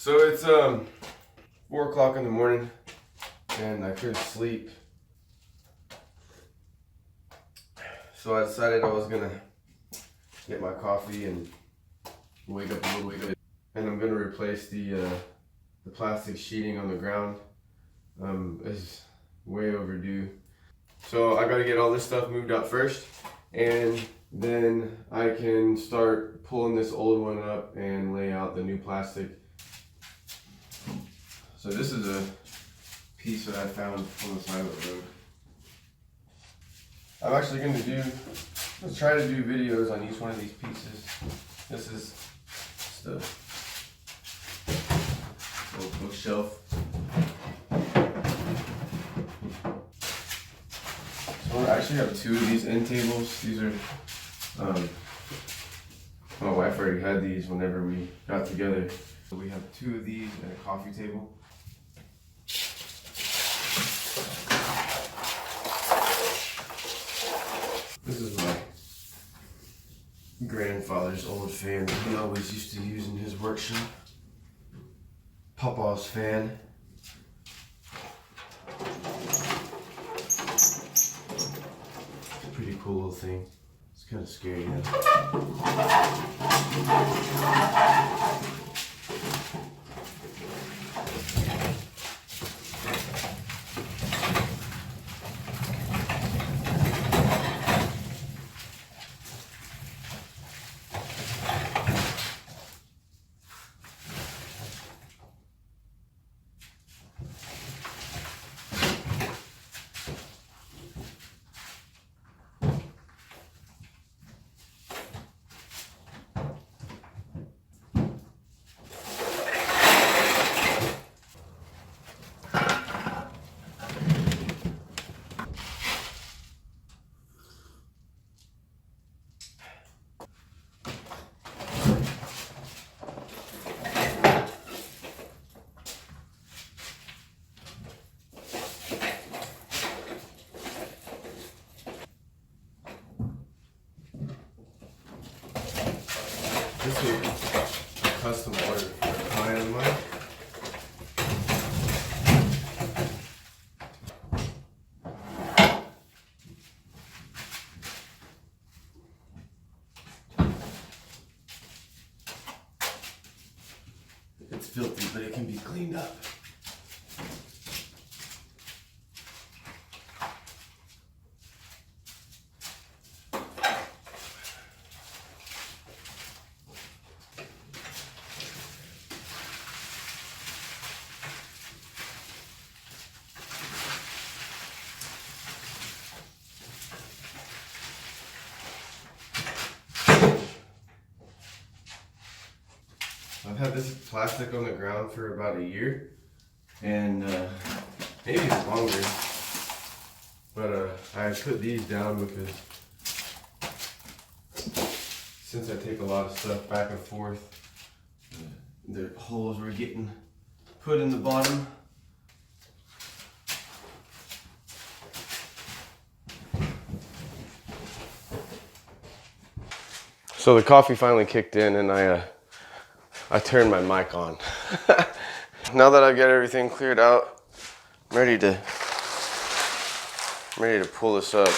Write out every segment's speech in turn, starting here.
So it's 4 o'clock in the morning and I couldn't sleep. So I decided I was gonna get my coffee and wake up a little bit. And I'm gonna replace the plastic sheeting on the ground. It's way overdue. So I gotta get all this stuff moved out first, and then I can start pulling this old one up and lay out the new plastic. So this is a piece that I found on the side of the road. I'm actually gonna try to do videos on each one of these pieces. This is just a little bookshelf. So I actually have 2 of these end tables. These are, my wife already had these whenever we got together. So we have 2 of these and a coffee table. This is my grandfather's old fan that he always used to use in his workshop. Papa's fan. Pretty cool little thing. It's kind of scary though. This is a custom order for a client of mine. It's filthy, but it can be cleaned up. I've had this plastic on the ground for about a year, and maybe longer, but I put these down because since I take a lot of stuff back and forth, the holes were getting put in the bottom. So the coffee finally kicked in, and I turned my mic on. Now that I've got everything cleared out, I'm ready to pull this up.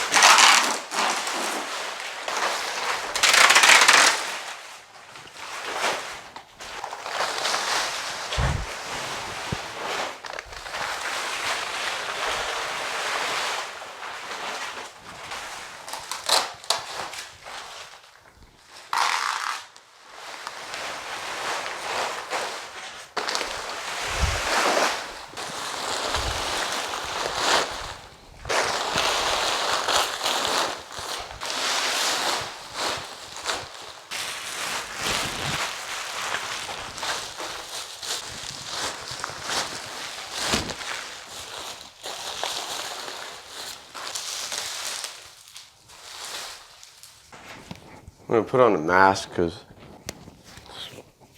I'm gonna put on a mask because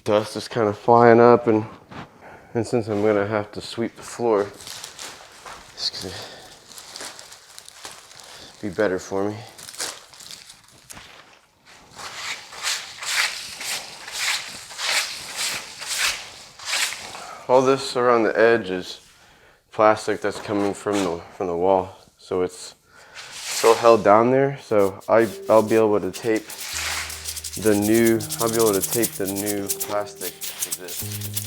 dust is kind of flying up, and since I'm gonna have to sweep the floor, it's gonna be better for me. all this around the edge is plastic that's coming from the wall, so it's still held down there. So I'll be able to tape the new plastic to this.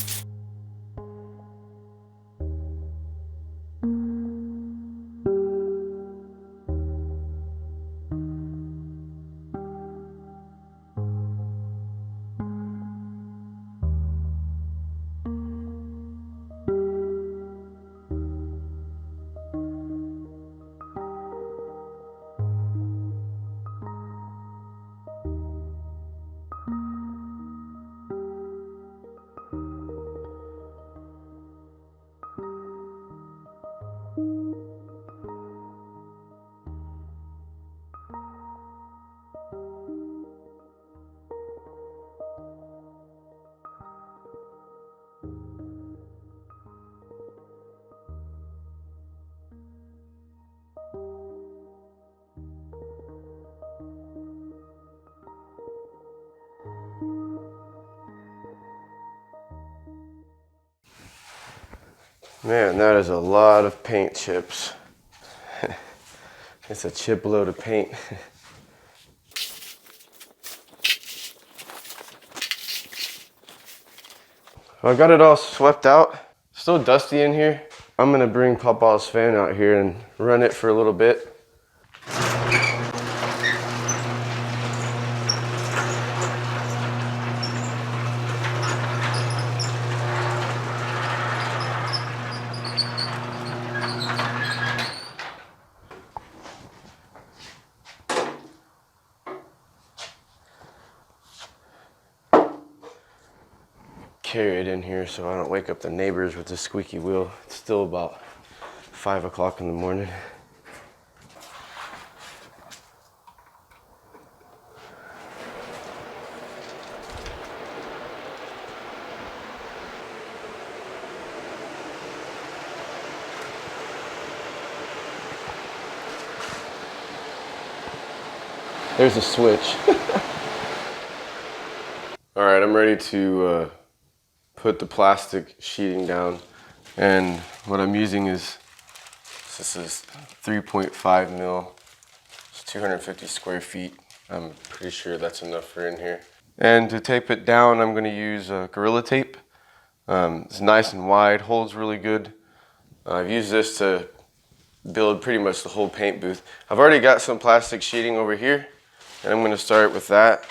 Man, that is a lot of paint chips. It's a chip load of paint. I got it all swept out. Still dusty in here. I'm gonna bring Papa's fan out here and run it for a little bit. Carry it in here so I don't wake up the neighbors with the squeaky wheel. It's still about 5 o'clock in the morning. There's a switch. All right, I'm ready to put the plastic sheeting down, and what I'm using is, this is 3.5 mil, it's 250 square feet. I'm pretty sure that's enough for in here. And to tape it down, I'm going to use Gorilla Tape. It's nice and wide, holds really good. I've used this to build pretty much the whole paint booth. I've already got some plastic sheeting over here, and I'm going to start with that.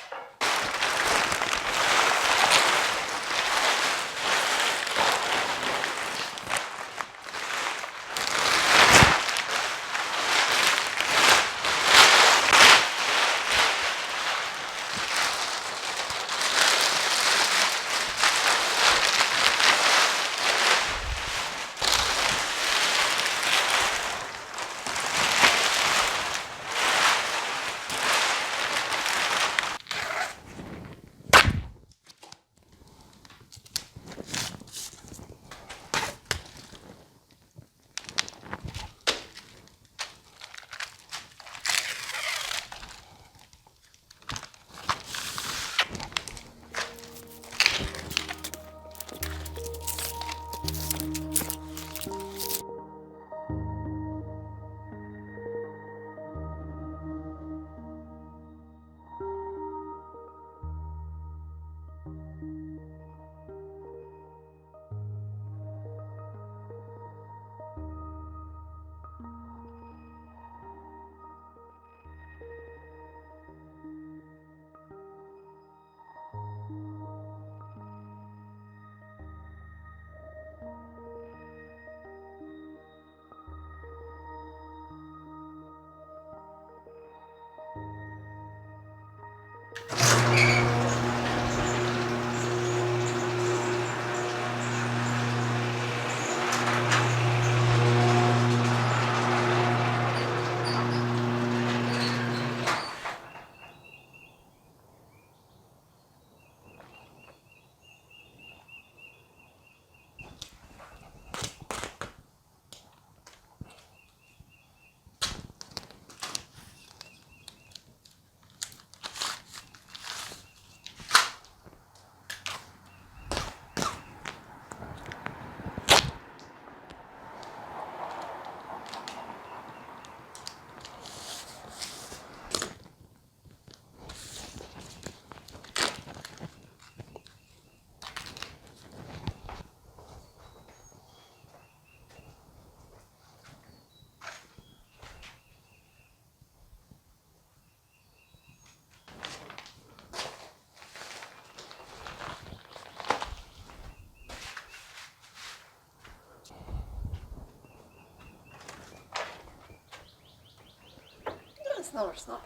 No, it's not.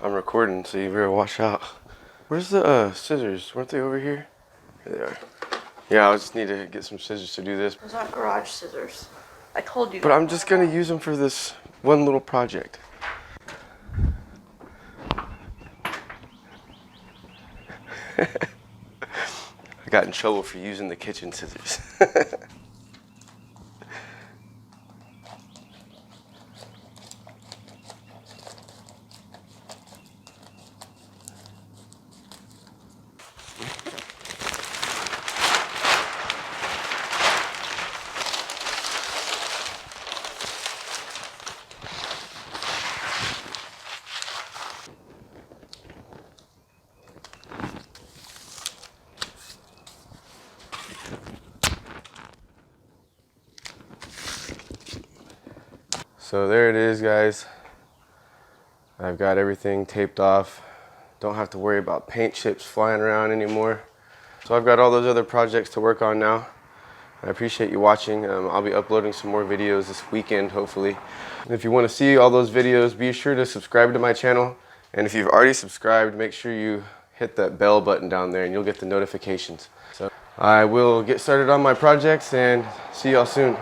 I'm recording, so you better watch out. Where's the scissors? Weren't they over here? Here they are. Yeah, I just need to get some scissors to do this. Those aren't garage scissors. I told you. But I'm just gonna use them for this one little project. I got in trouble for using the kitchen scissors. So there it is, guys. I've got everything taped off. Don't have to worry about paint chips flying around anymore. So I've got all those other projects to work on now. I appreciate you watching. I'll be uploading some more videos this weekend, hopefully. And if you want to see all those videos, be sure to subscribe to my channel. And if you've already subscribed, make sure you hit that bell button down there and you'll get the notifications. So I will get started on my projects and see y'all soon.